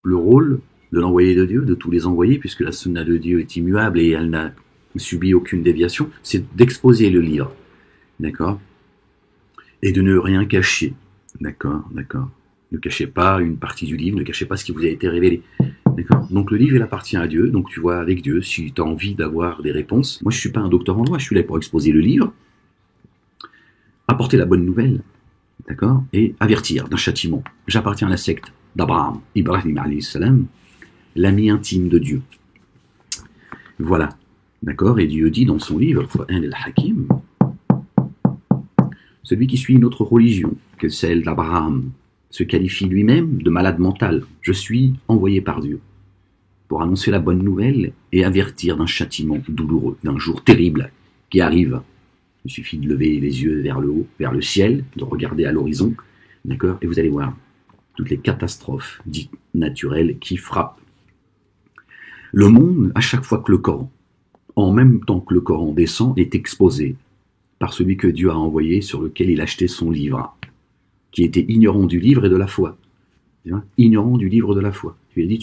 le rôle de l'envoyé de Dieu, de tous les envoyés, puisque la sunna de Dieu est immuable et elle n'a subi aucune déviation, c'est d'exposer le livre, d'accord, et de ne rien cacher, d'accord. Ne cachez pas une partie du livre, ne cachez pas ce qui vous a été révélé, d'accord. Donc le livre, il appartient à Dieu, donc tu vois avec Dieu si tu as envie d'avoir des réponses. Moi, je suis pas un docteur en droit, je suis là pour exposer le livre, apporter la bonne nouvelle, d'accord, et avertir d'un châtiment. J'appartiens à la secte d'Abraham, Ibrahim alayhi salam, l'ami intime de Dieu. Voilà, d'accord, et Dieu dit dans son livre, Qur'an al-Hakim, celui qui suit une autre religion que celle d'Abraham se qualifie lui-même de malade mental. Je suis envoyé par Dieu pour annoncer la bonne nouvelle et avertir d'un châtiment douloureux, d'un jour terrible qui arrive. Il suffit de lever les yeux vers le haut, vers le ciel, de regarder à l'horizon, d'accord, et vous allez voir toutes les catastrophes dites naturelles qui frappent le monde à chaque fois que le Coran, en même temps que le Coran descend, est exposé par celui que Dieu a envoyé, sur lequel il a acheté son livre, qui était ignorant du livre et de la foi. Ignorant du livre et de la foi. Tu lui as dit,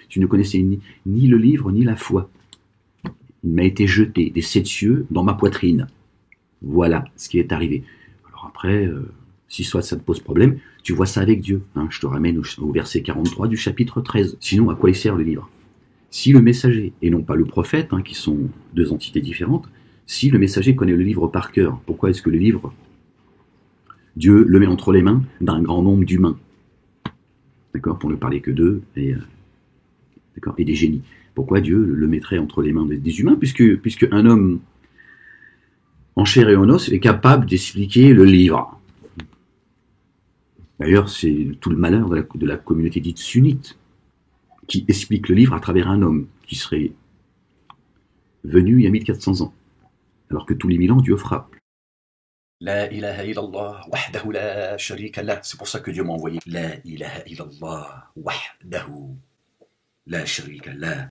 tu ne connaissais ni le livre ni la foi. Il m'a été jeté des 7 cieux dans ma poitrine. Voilà ce qui est arrivé. Alors après, si soit ça te pose problème, tu vois ça avec Dieu. Je te ramène au verset 43 du chapitre 13. Sinon, à quoi il sert le livre? Si le messager, et non pas le prophète, qui sont deux entités différentes, si le messager connaît le livre par cœur, pourquoi est-ce que le livre, Dieu le met entre les mains d'un grand nombre d'humains, d'accord, pour ne parler que d'eux, et des génies? Pourquoi Dieu le mettrait entre les mains des humains, puisque un homme en chair et en os est capable d'expliquer le livre? D'ailleurs, c'est tout le malheur de la communauté dite sunnite, qui explique le livre à travers un homme qui serait venu il y a 1400 ans, alors que tous les 1000 ans, Dieu frappe. La ilaha illallah, wahdahu la sharika lah. C'est pour ça que Dieu m'a envoyé. La ilaha illallah, wahdahu la sharika lah.